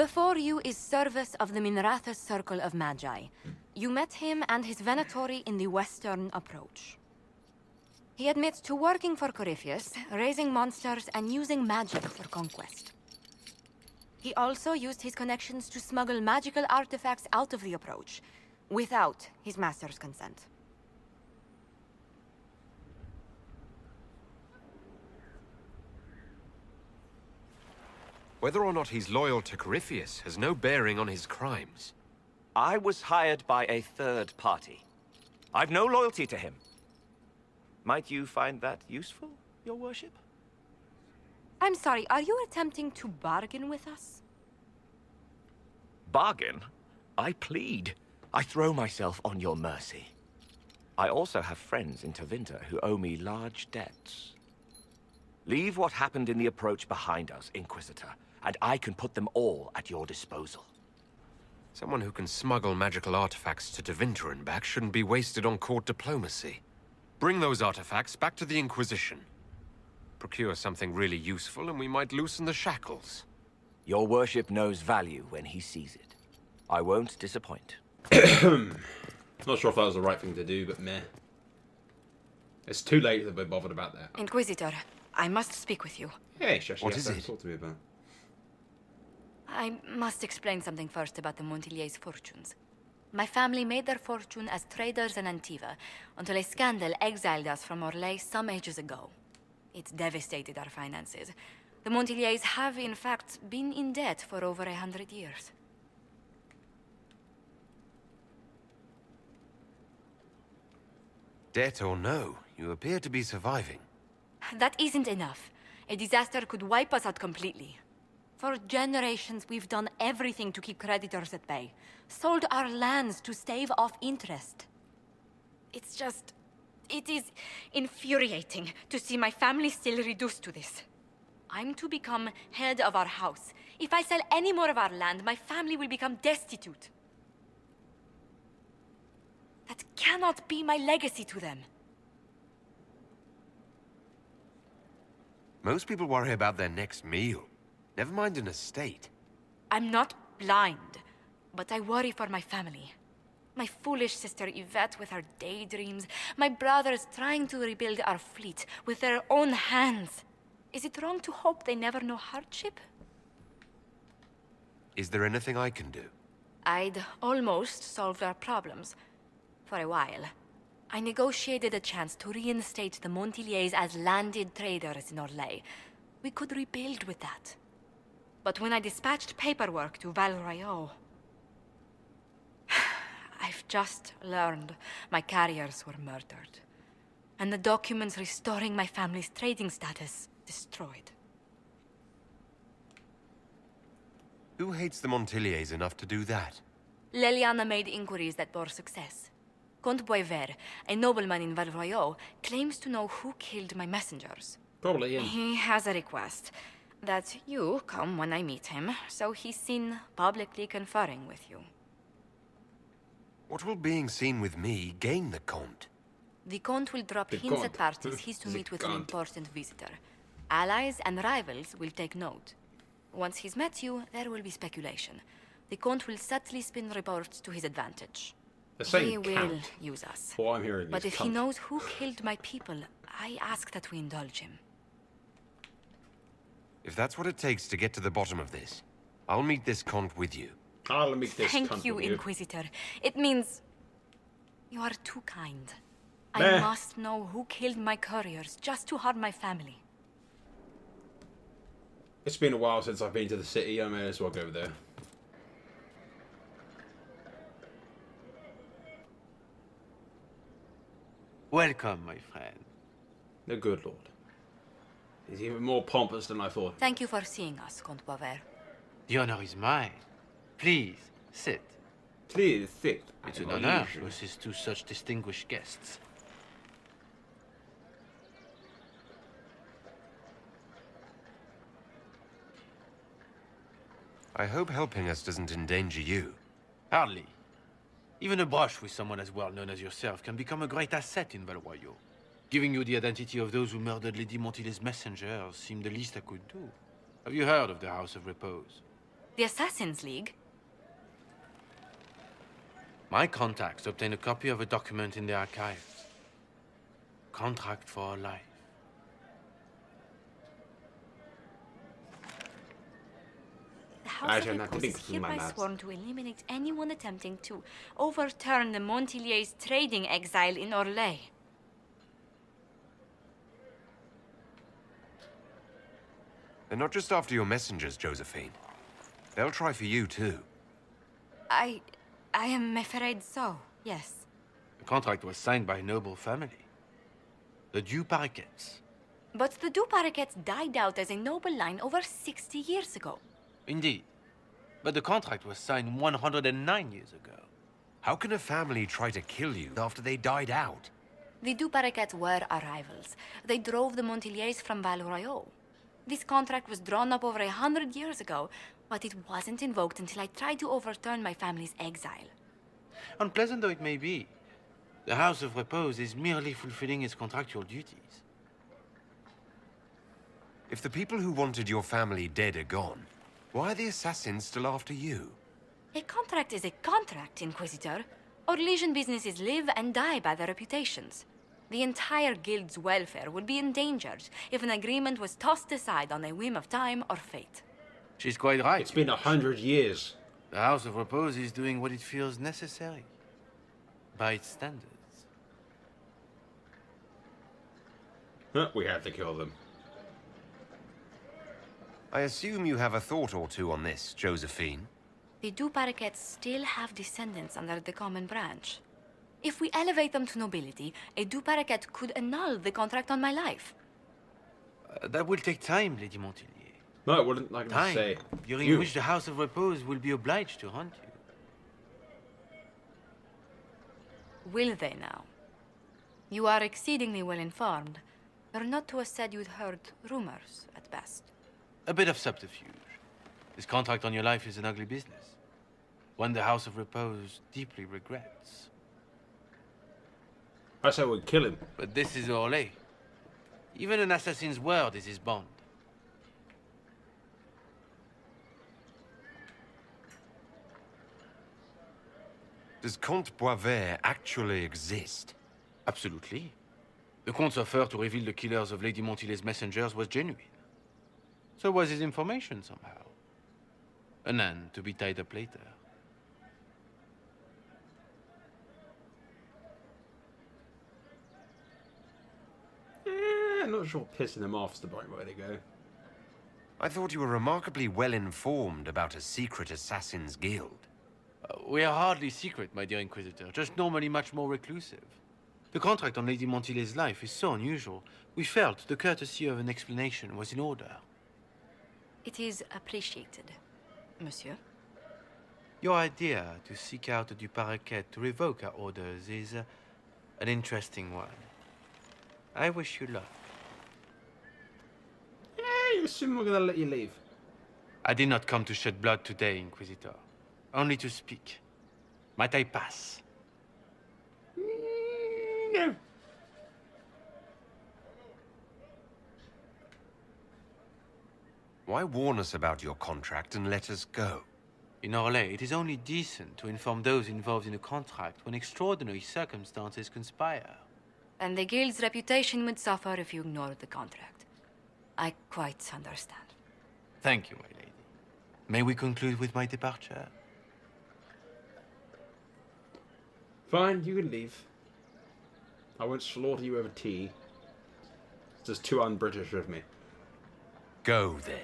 Before you is Service of the Minratha's Circle of Magi. You met him and his Venatori in the Western Approach. He admits to working for Corypheus, raising monsters, and using magic for conquest. He also used his connections to smuggle magical artifacts out of the Approach, without his master's consent. Whether or not he's loyal to Corypheus has no bearing on his crimes. I was hired by a third party. I've no loyalty to him. Might you find that useful, your worship? I'm sorry, are you attempting to bargain with us? Bargain? I plead. I throw myself on your mercy. I also have friends in Tevinter who owe me large debts. Leave what happened in the Approach behind us, Inquisitor, and I can put them all at your disposal. Someone who can smuggle magical artifacts to Tevinter and back shouldn't be wasted on court diplomacy. Bring those artifacts back to the Inquisition. Procure something really useful and we might loosen the shackles. Your worship knows value when he sees it. I won't disappoint. Not sure if that was the right thing to do, but meh. It's too late to be bothered about that. Inquisitor, I must speak with you. Hey, Shashi, What is it? Talk to me about. I must explain something first about the Montiliers' fortunes. My family made their fortune as traders in Antiva, until a scandal exiled us from Orlais some ages ago. It devastated our finances. The Montiliers have, in fact, been in debt for over 100 years. Debt or no, you appear to be surviving. That isn't enough. A disaster could wipe us out completely. For generations, we've done everything to keep creditors at bay. Sold our lands to stave off interest. It's just... it is infuriating to see my family still reduced to this. I'm to become head of our house. If I sell any more of our land, my family will become destitute. That cannot be my legacy to them. Most people worry about their next meal. Never mind an estate. I'm not blind, but I worry for my family. My foolish sister Yvette with her daydreams. My brothers trying to rebuild our fleet with their own hands. Is it wrong to hope they never know hardship? Is there anything I can do? I'd almost solved our problems. For a while. I negotiated a chance to reinstate the Montiliers as landed traders in Orlais. We could rebuild with that. But when I dispatched paperwork to Val Royeaux, I've just learned my carriers were murdered. And the documents restoring my family's trading status destroyed. Who hates the Montiliers enough to do that? Leliana made inquiries that bore success. Comte Boisvert, a nobleman in Val Royeaux, claims to know who killed my messengers. Probably Ian. He has a request that you come when I meet him, so he's seen publicly conferring with you. What will being seen with me gain the Comte? The Comte will drop The hints at Comte. parties he's to The meet with an Comte. important visitor. Allies and rivals will take note. Once he's met you, there will be speculation. The Comte will subtly spin reports to his advantage. They're saying He will count. use us. What I'm hearing But is if he cunt. knows who killed my people, I ask that we indulge him. If that's what it takes to get to the bottom of this, I'll meet this Comte with you. I'll make this Thank cunt you, with Inquisitor. It means you are too kind. I Meh. must know who killed my couriers just to harm my family. It's been a while since I've been to the city. I may as well go over there. Welcome, my friend. The good lord. He's even more pompous than I thought. Thank you for seeing us, Comte Boisvert. The honor is mine. Please, sit. Please sit. It's an honor to assist two such distinguished guests. I hope helping us doesn't endanger you. Hardly. Even a brush with someone as well known as yourself can become a great asset in Val Royeaux. Giving you the identity of those who murdered Lady Montile's messengers seemed the least I could do. Have you heard of the House of Repose? The Assassin's League? My contacts obtained a copy of a document in the archives. Contract for life. The House Actually, of not Ecos the is big thing, my hereby lads. sworn to eliminate anyone attempting to overturn the Montilier's trading exile in Orlais. They're not just after your messengers, Josephine. They'll try for you, too. I am afraid so, yes. The contract was signed by a noble family. The Du Paraquets. But the Du Paraquets died out as a noble line over 60 years ago. Indeed. But the contract was signed 109 years ago. How can a family try to kill you after they died out? The Du Paraquets were our rivals. They drove the Montiliers from Val Royaux. This contract was drawn up over 100 years ago, but it wasn't invoked until I tried to overturn my family's exile. Unpleasant though it may be, the House of Repose is merely fulfilling its contractual duties. If the people who wanted your family dead are gone, why are the assassins still after you? A contract is a contract, Inquisitor. Orlesian businesses live and die by their reputations. The entire guild's welfare would be endangered if an agreement was tossed aside on a whim of time or fate. She's quite right. It's been 100 years. The House of Repose is doing what it feels necessary. By its standards. We had to kill them. I assume you have a thought or two on this, Josephine. The Du Paraquets still have descendants under the common branch. If we elevate them to nobility, a Du Paraquet could annul the contract on my life. That will take time, Lady Montilier. No, it wouldn't, like I Time, say. during You. which the House of Repose will be obliged to hunt you. Will they now? You are exceedingly well informed. You're not to have said you'd heard rumors, at best. A bit of subterfuge. This contract on your life is an ugly business. One the House of Repose deeply regrets. I say we'd kill him. But this is Orlais. Even an assassin's word is his bond. Does Comte Boisvert actually exist? Absolutely. The Comte's offer to reveal the killers of Lady Montilier's messengers was genuine. So was his information somehow. An end to be tied up later. I'm not sure pissing them off is the right way to go. I thought you were remarkably well informed about a secret assassins guild. We are hardly secret, my dear Inquisitor, just normally much more reclusive. The contract on Lady Montilier's life is so unusual, we felt the courtesy of an explanation was in order. It is appreciated, monsieur. Your idea to seek out the Du Paraquet to revoke our orders is an interesting one. I wish you luck. Yeah, you assume we're gonna let you leave. I did not come to shed blood today, Inquisitor. Only to speak. Might I pass? No. Why warn us about your contract and let us go? In Orlais, it is only decent to inform those involved in a contract when extraordinary circumstances conspire. And the guild's reputation would suffer if you ignored the contract. I quite understand. Thank you, my lady. May we conclude with my departure? Fine, you can leave. I won't slaughter you over tea. It's just too un-British of me. Go, then.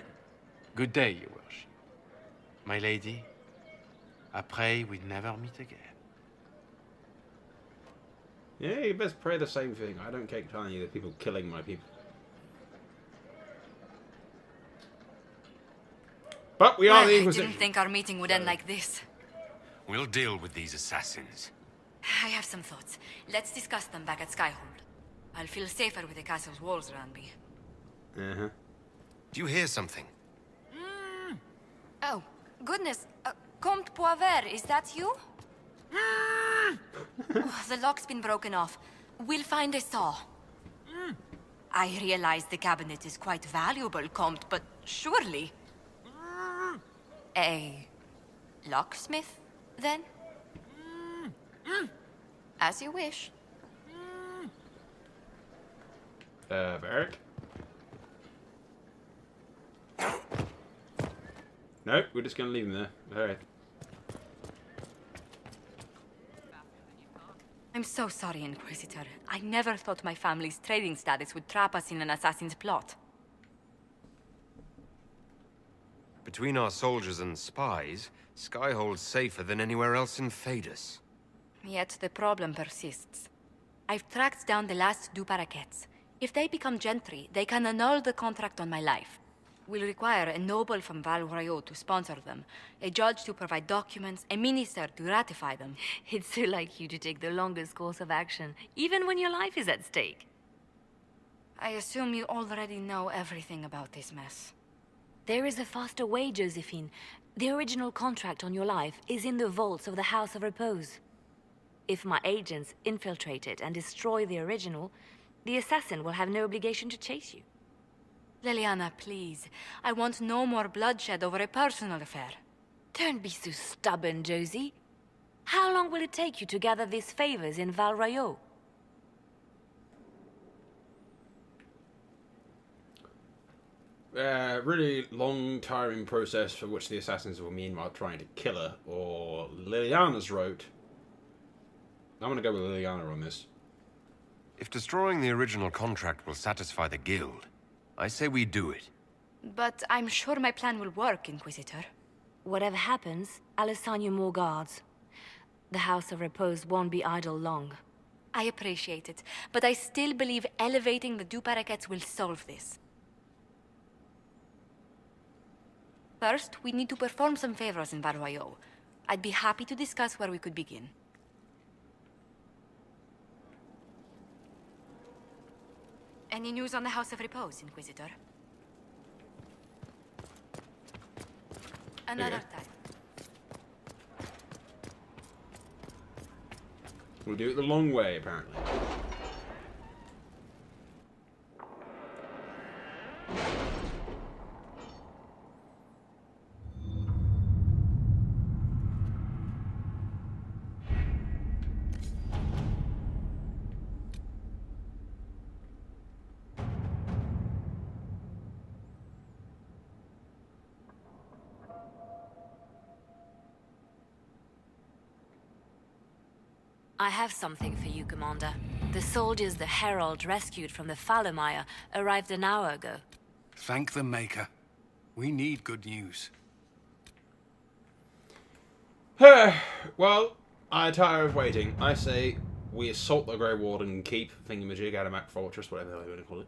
Good day, your worship. My lady, I pray we never meet again. Yeah, you best pray the same thing. I don't keep telling you that people killing my people. But we are Well, the I Inquisition. didn't think our meeting would end like this. We'll deal with these assassins. I have some thoughts. Let's discuss them back at Skyhold. I'll feel safer with the castle's walls around me. Uh-huh. Do you hear something? Oh, goodness. Comte Poivert, is that you? Oh, the lock's been broken off. We'll find a saw. I realize the cabinet is quite valuable, Comte, but surely... A locksmith, then? As you wish. Varric? Nope, we're just gonna leave him there. Alright. I'm so sorry, Inquisitor. I never thought my family's trading status would trap us in an assassin's plot. Between our soldiers and spies, Skyhold's safer than anywhere else in Thedas. Yet the problem persists. I've tracked down the last two parakeets. If they become gentry, they can annul the contract on my life. We'll require a noble from Val Royaux to sponsor them, a judge to provide documents, a minister to ratify them. It's so like you to take the longest course of action, even when your life is at stake. I assume you already know everything about this mess. There is a faster way, Josephine. The original contract on your life is in the vaults of the House of Repose. If my agents infiltrate it and destroy the original, the assassin will have no obligation to chase you. Liliana, please. I want no more bloodshed over a personal affair. Don't be so stubborn, Josie. How long will it take you to gather these favors in Val Royaux? Really long, tiring process for which the assassins were meanwhile trying to kill her, or Liliana's route. I'm gonna go with Liliana on this. If destroying the original contract will satisfy the guild, I say we do it. But I'm sure my plan will work, Inquisitor. Whatever happens, I'll assign you more guards. The House of Repose won't be idle long. I appreciate it, but I still believe elevating the Duparaquets will solve this. First, we need to perform some favors in Val Royaux. I'd be happy to discuss where we could begin. Any news on the House of Repose, Inquisitor? Another time. We'll do it the long way, apparently. I have something for you, Commander. The soldiers the Herald rescued from the Falomire arrived an hour ago. Thank the Maker. We need good news. Well, I tire of waiting. I say we assault the Grey Warden Keep, Thingamajig, Adamak Fortress, whatever the hell you want to call it.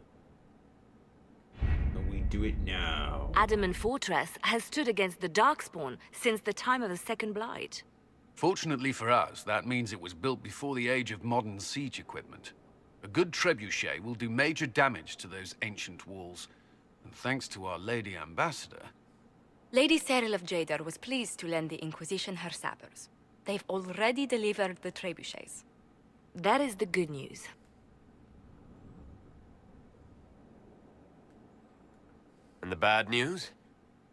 And we do it now. Adamant Fortress has stood against the Darkspawn since the time of the Second Blight. Fortunately for us, that means it was built before the age of modern siege equipment. A good trebuchet will do major damage to those ancient walls. And thanks to our Lady Ambassador... Lady Cyril of Jadar was pleased to lend the Inquisition her sabers. They've already delivered the trebuchets. That is the good news. And the bad news?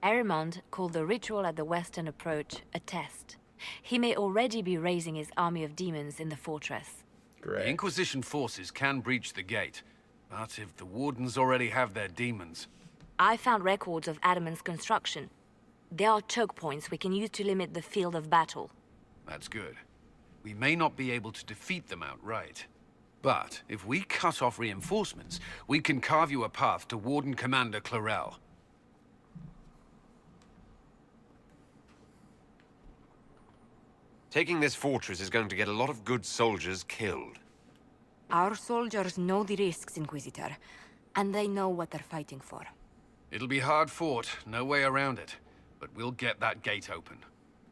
Erimond called the ritual at the western approach a test. He may already be raising his army of demons in the fortress. The Great. Inquisition forces can breach the gate, but if the Wardens already have their demons... I found records of Adamant's construction. There are choke points we can use to limit the field of battle. That's good. We may not be able to defeat them outright. But if we cut off reinforcements, we can carve you a path to Warden Commander Clarel. Taking this fortress is going to get a lot of good soldiers killed. Our soldiers know the risks, Inquisitor, and they know what they're fighting for. It'll be hard fought, no way around it. But we'll get that gate open.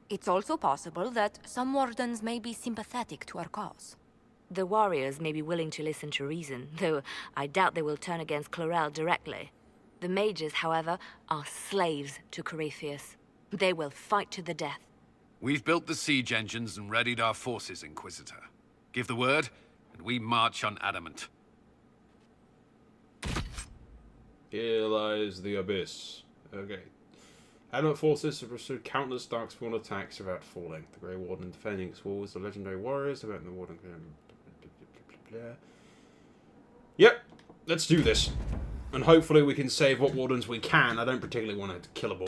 It's also possible that some wardens may be sympathetic to our cause. The warriors may be willing to listen to reason, though I doubt they will turn against Clarel directly. The mages, however, are slaves to Corypheus. They will fight to the death. We've built the siege engines and readied our forces, Inquisitor. Give the word, and we march on Adamant. Here lies the abyss. Okay. Element forces have withstood countless Darkspawn attacks without falling. The Grey Warden defending its walls, the legendary warriors about the Warden. Yep, let's do this. And hopefully we can save what Wardens we can. I don't particularly want to kill a ball.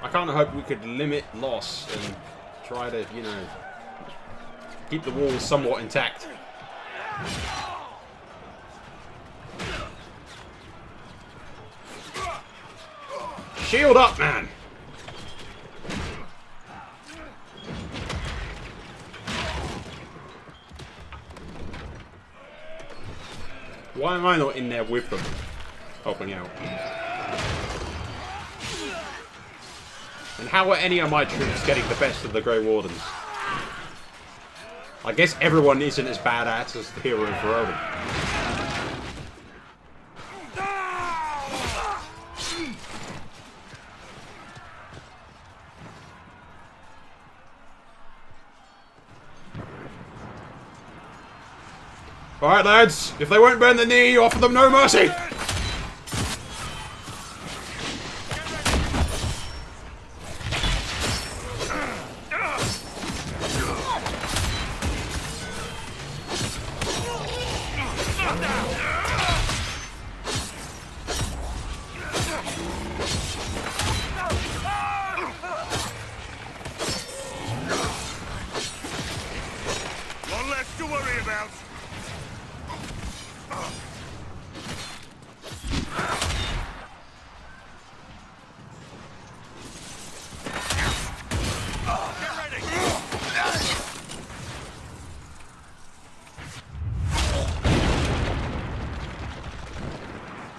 I kind of hope we could limit loss and try to, you know, keep the walls somewhat intact. Shield up, man! Why am I not in there with them? Helping out. And how are any of my troops getting the best of the Grey Wardens? I guess everyone isn't as badass as the hero of Verona. Alright lads, if they won't bend the knee, you offer them no mercy! One less to worry about.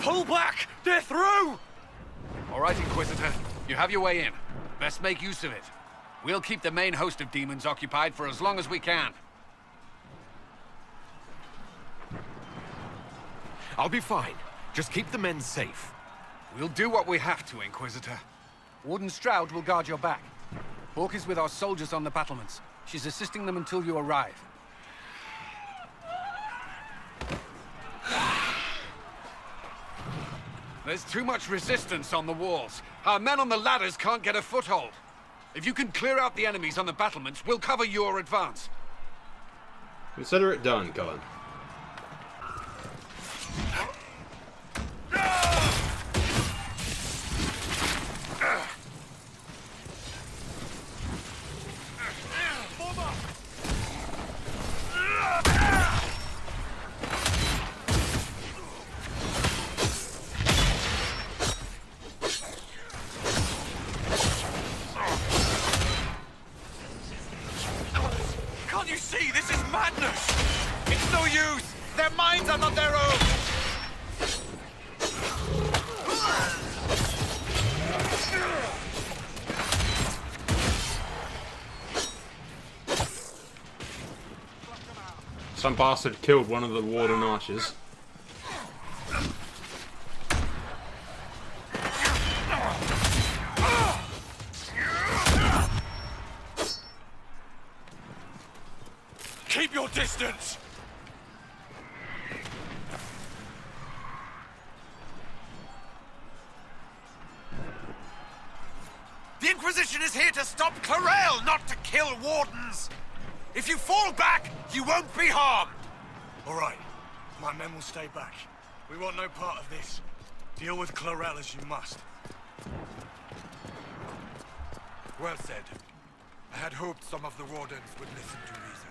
Pull back! They're through! All right, Inquisitor. You have your way in. Best make use of it. We'll keep the main host of demons occupied for as long as we can. I'll be fine. Just keep the men safe. We'll do what we have to, Inquisitor. Warden Stroud will guard your back. Hawk is with our soldiers on the battlements. She's assisting them until you arrive. There's too much resistance on the walls. Our men on the ladders can't get a foothold. If you can clear out the enemies on the battlements, we'll cover your advance. Consider it done, Cullen. Can't you see? This is madness! It's no use! Their minds are not their own! Some bastard killed one of the Warden archers. Keep your distance! The Inquisition is here to stop Clarel, not to kill Wardens! If you fall back, you won't be harmed! All right. My men will stay back. We want no part of this. Deal with Clarel as you must. Well said. I had hoped some of the Wardens would listen to reason.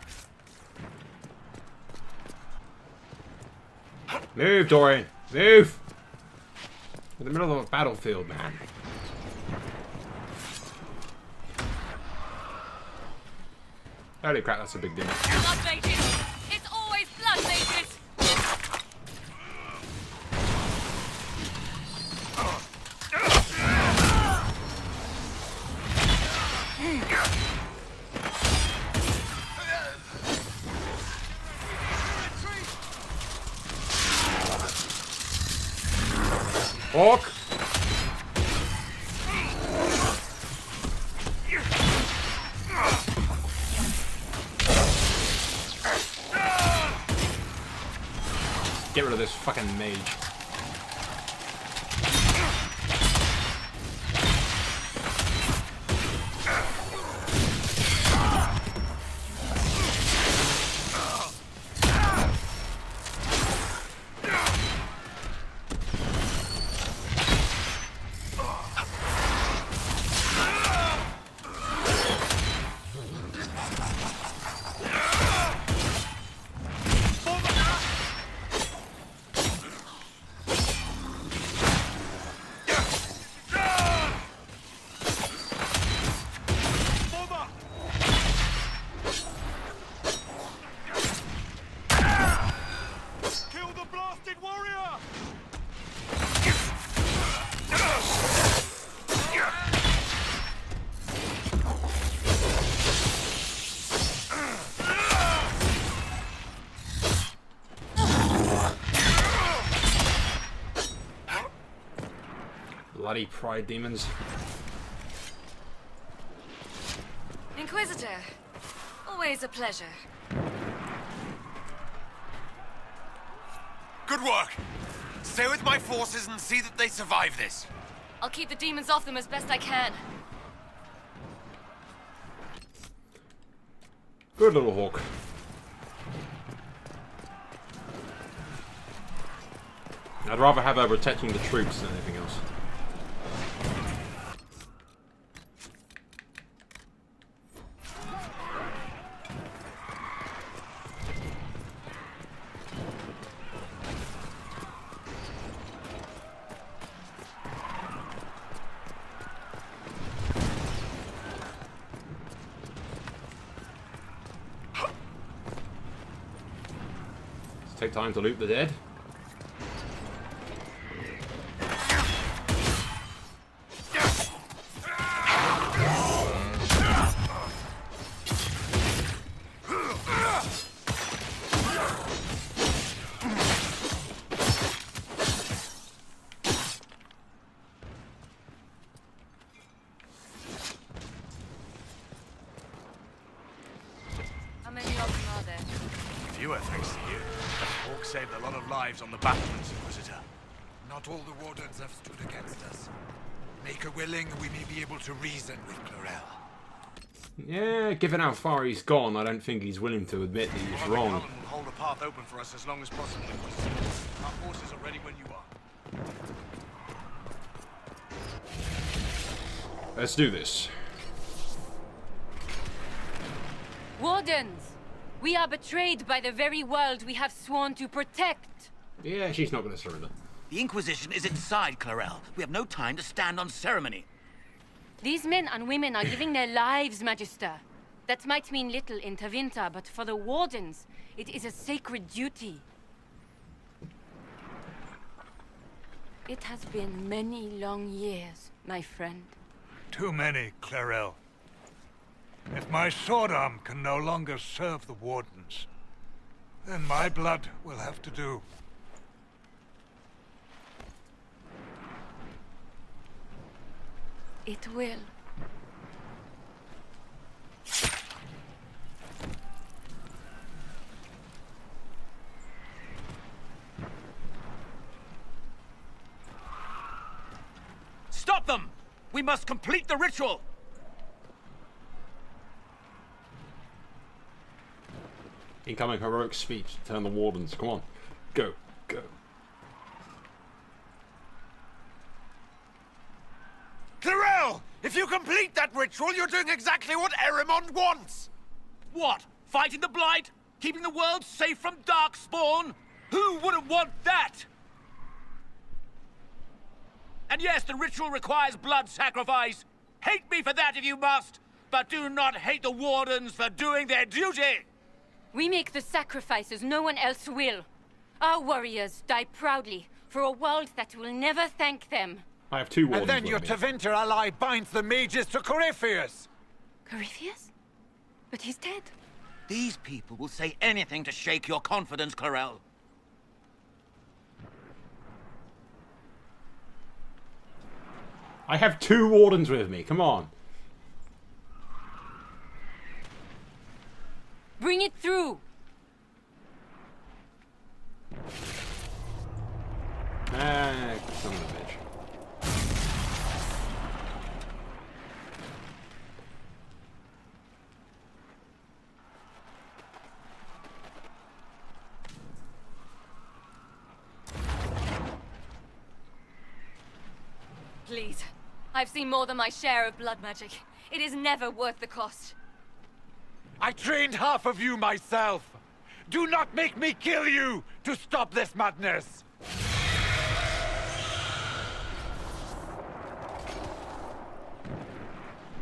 Move, Dorian! Move! In the middle of a battlefield, man. Holy crap, that's a big deal. Blood mages! It's always blood mages! Hawk! Get rid of this fucking mage. Bloody pride demons. Inquisitor, always a pleasure. Good work. Stay with my forces and see that they survive this. I'll keep the demons off them as best I can. Good little hawk. I'd rather have her protecting the troops than anything else. Take time to loot the dead. How many of them are there? Fewer, thanks to you. Hawk saved a lot of lives on the battlements, Inquisitor. Not all the wardens have stood against us. Make her willing, we may be able to reason with Clarel. Yeah, given how far he's gone, I don't think he's willing to admit that he's wrong. Cullen will hold a path open for us as long as possible, Inquisitor. Our forces are ready when you are. Let's do this. Wardens! We are betrayed by the very world we have sworn to protect. Yeah, she's not going to surrender. The Inquisition is inside, Clarel. We have no time to stand on ceremony. These men and women are giving their lives, Magister. That might mean little in Tevinter, but for the Wardens, it is a sacred duty. It has been many long years, my friend. Too many, Clarel. If my sword arm can no longer serve the Wardens, then my blood will have to do. It will. Stop them! We must complete the ritual! Incoming heroic speech to turn the wardens. Come on. Go. Go. Clarel! If you complete that ritual, you're doing exactly what Erimond wants! What? Fighting the Blight? Keeping the world safe from Darkspawn? Who wouldn't want that? And yes, the ritual requires blood sacrifice. Hate me for that if you must, but do not hate the Wardens for doing their duty! We make the sacrifices no one else will. Our warriors die proudly for a world that will never thank them. I have two wardens. And then your with me. Tevinter ally binds the mages to Corypheus! Corypheus? But he's dead. These people will say anything to shake your confidence, Clarel. I have 2 wardens with me. Come on. Bring it through! Ah, son of a bitch. Please. I've seen more than my share of blood magic. It is never worth the cost. I trained half of you myself. Do not make me kill you to stop this madness.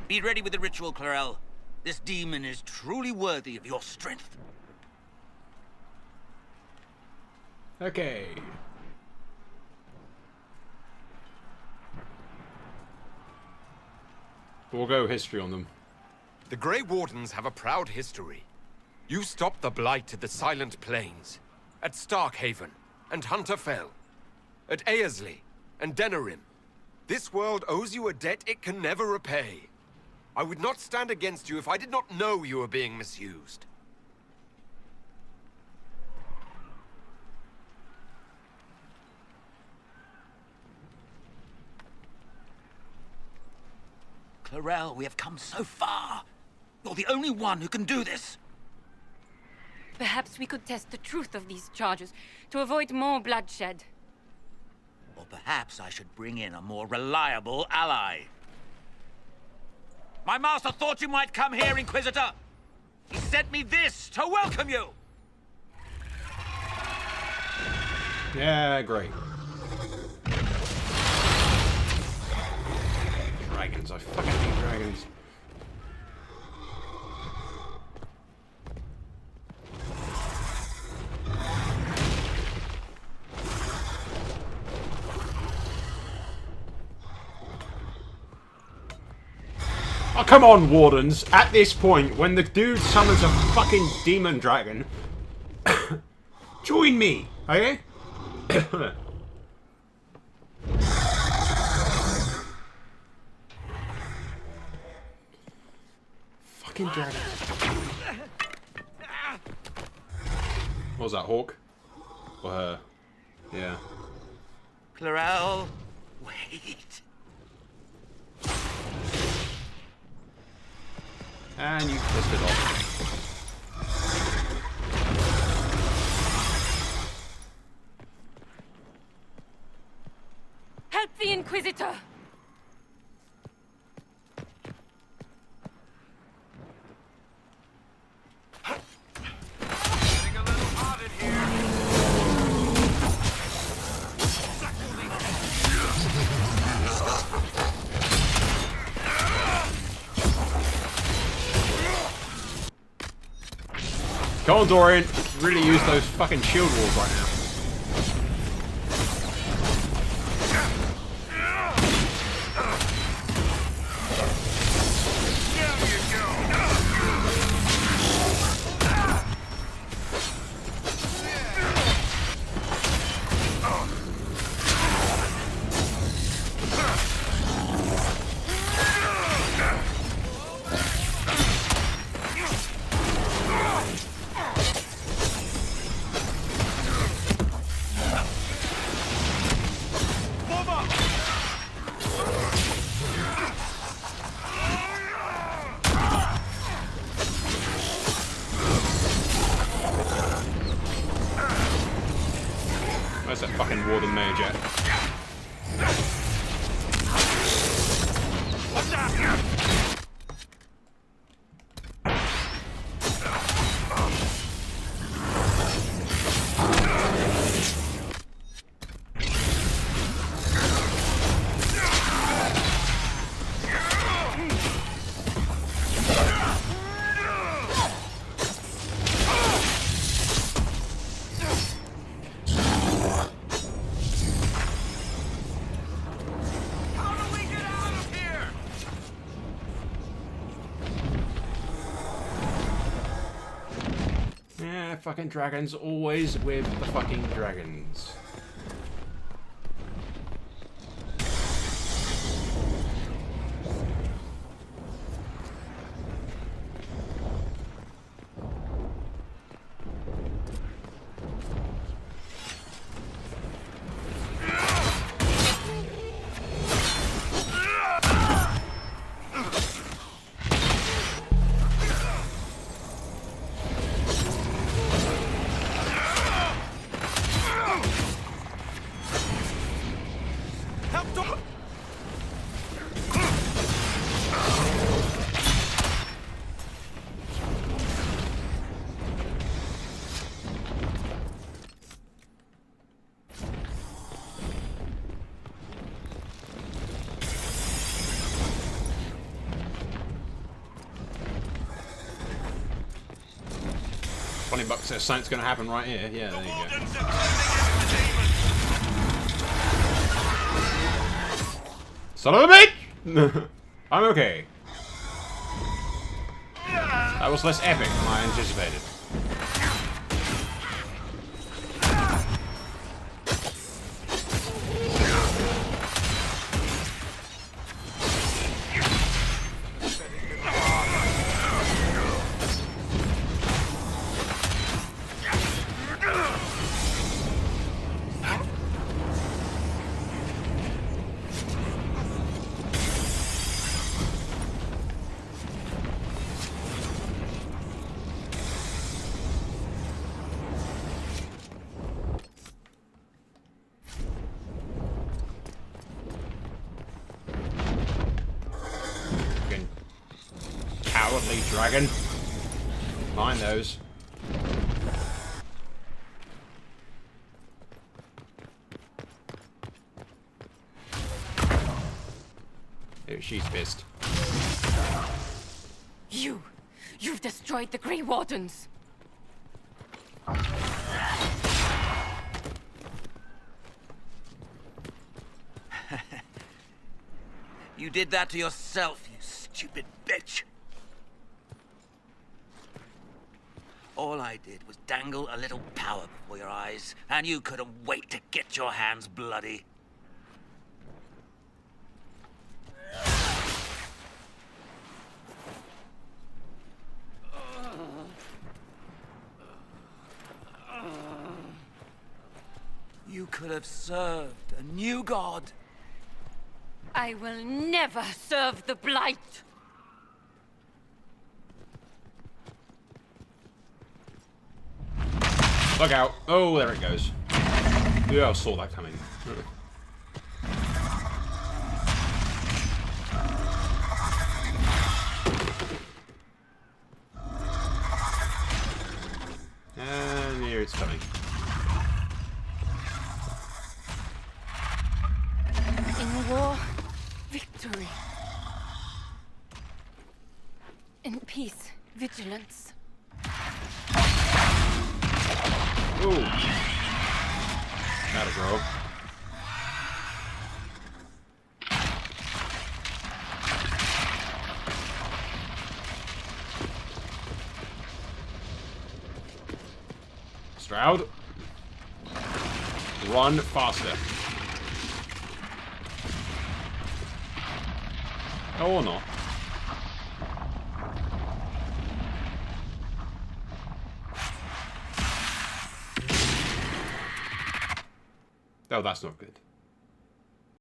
Be ready with the ritual, Clarel. This demon is truly worthy of your strength. Okay. We'll go history on them. The Grey Wardens have a proud history. You stopped the Blight at the Silent Plains, at Starkhaven and Hunterfell, at Aersley and Denerim. This world owes you a debt it can never repay. I would not stand against you if I did not know you were being misused. Clarel, we have come so far. You're the only one who can do this. Perhaps we could test the truth of these charges to avoid more bloodshed. Or perhaps I should bring in a more reliable ally. My master thought you might come here, Inquisitor. He sent me this to welcome you. Yeah, great. Dragons, I fucking hate dragons. Oh, come on, Wardens. At this point, when the dude summons a fucking demon dragon, join me, okay? Fucking dragon. What was that, Hawk? Or her? Yeah. Clarel, wait. And you pissed it off. Help the Inquisitor! Getting a little hot in here. Come on, Dorian. Really use those fucking shield walls right now. Where's that fucking Warden Mage at? Fucking dragons, always with the fucking dragons. $20 says something's going to happen right here. Yeah, there you go. Son of a bitch! I'm okay. That was less epic than I anticipated. Cowardly dragon. Mind those. Oh, she's pissed. You've destroyed the Grey Wardens. You did that to yourself, you stupid bitch. All I did was dangle a little power before your eyes, and you couldn't wait to get your hands bloody. You could have served a new god. I will never serve the Blight. Look out. Oh, there it goes. Yeah, I saw that coming. And here it's coming. In war, victory. In peace, vigilance. Ooh. That'll grow. Stroud. Run faster. Oh, or not. Oh, that's not good.